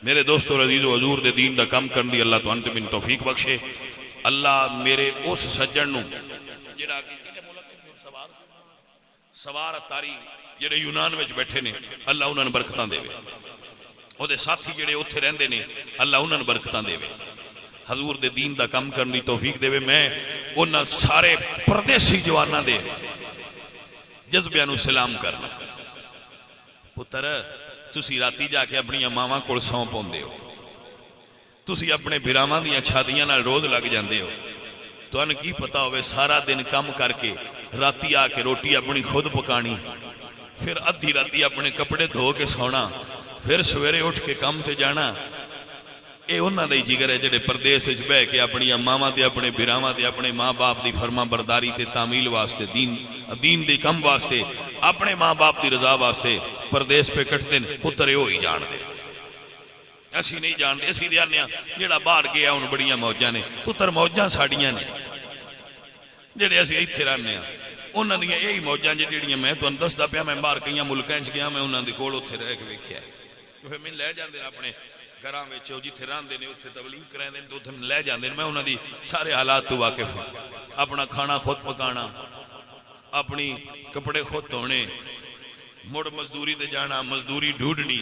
میرے دوستو عزیز و حضور دے دین دا کم کرن دی اللہ تو انت من توفیق بخشے. اللہ میرے اس سجن نو جڑا سوار تاری جڑے یونان وچ بیٹھے نے اللہ انہاں نوں برکتاں دے. او دے ساتھی جڑے اوتھے رہندے نے اللہ انہاں نوں برکتاں دے. حضور دے دین دا کم کرن دی توفیق دے. میں انہاں سارے پردیسی جواناں دے جذبیاں نو سلام کرنا. پتر تسی راتی جا کے اپنی ماواں کول سوں پوندے ہو, تسی اپنے بھراواں دیاں چھاتیاں نال روز لگ جاندے ہو. تانوں کی پتا ہوئے سارا دن کم کر کے راتی آ کے روٹی اپنی خود پکانی, پھر ادھی راتی اپنے کپڑے دھو کے سونا, پھر سویرے اٹھ کے کام تے جانا. اے انہاں دا ہی جگر ہے جڑے پردیس وچ بہ کے اپنی ماواں تے اپنے بھراواں تے اپنے ماں باپ دی فرما برداری تے تعمیل واسطے دین دے کم واسطے اپنے ماں باپ دی رضا واسطے پردیس پہ کٹ دین. پتر اے ہوئی جان دے, اسی نہیں جان دے. اسی دیانے جڑا باہر گیا انہوں بڑیاں موجاں نے. پتر موجاں ساڑیاں نے جڑے اسی ایتھے رہنے ہیں انہاں دیاں یہی موجاں جڑیاں میں تو دسدا پیا. میں باہر کئی ملکاں وچ گیا, میں انہاں دے کول اوتھے رہ کے ویکھیا تو پھر میں لے جاندے اپنے گھراں وچ جتھے رہندے نے اوتھے تبلیغ کراندے نے تو اوتھے لے جاندے نے. میں انہاں دی سارے حالات تو واقف ہوں. اپنا کھانا خود پکانا, اپنی کپڑے خود دھونے, مڑ مزدوری تے جانا, مزدوری ڈھونڈنی,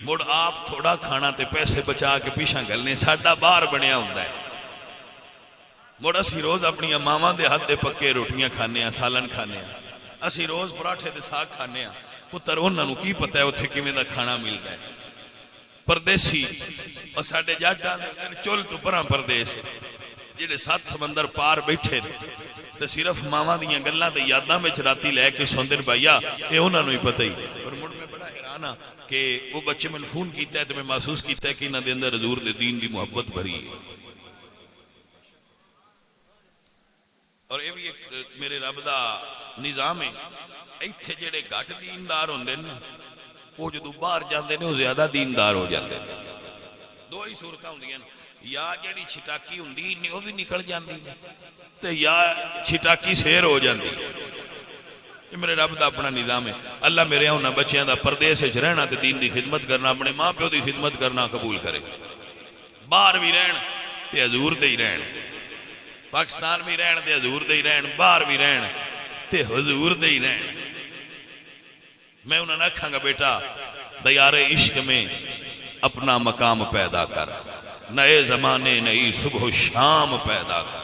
مڑ آپ تھوڑا کھانا تے پیسے بچا کے پیچھے گلنے. ساڈا باہر بنیا ہوندا ہے. مڑ اسی روز اپنی ماواں دے ہاتھ دے پکے روٹیاں کھانے ہیں, سالن کھانے ہیں. اسی روز پراٹھے تے ساگ کھانے ہیں. پتر انہاں نوں کی پتہ ہے اوتھے کیویں دا کھانا ملدا ہے. پردیسی اور ساڈے جٹ چل تو پراں پردیس جڑے 7 سمندر پار بیٹھے تے صرف ماواں دیاں گلاں تے یاداں وچ راتی لے کے سوندے نے. بھائیا اے انہاں نوں ہی پتہ ہی. اور مڑ میں بڑا حیران ہاں کہ وہ بچے میں فون کیتا ہے تے میں محسوس کیتا ہے کہ انہاں دے اندر حضور دے دین دی محبت بھری ہے. اور یہ بھی ایک میرے رب دا نظام ہے. ایتھے جڑے گھٹ دیندار ہوندے نے وہ جدو باہر جاندے نے وہ زیادہ دیندار ہو جاندے نے. دو ہی صورتاں ہوندیاں نے, یا جڑی چھٹاکی ہوندی نہیں وہ بھی نکل جاندی تے یا چھٹاکی سیر ہو جاندی. یہ میرے رب دا اپنا نظام ہے. اللہ میرے انہاں بچیاں دا پردیس وچ رہنا تے دین دی خدمت کرنا, اپنے ماں پیو دی خدمت کرنا قبول کرے. باہر بھی رہن تے حضور دے ہی رہن, پاکستان بھی رہن تے حضور دے ہی رہن, باہر بھی رہن تے حضور دے ہی رہن. میں انہوں نے کہا گا بیٹا دیار عشق میں اپنا مقام پیدا کر, نئے زمانے نئی صبح و شام پیدا کر.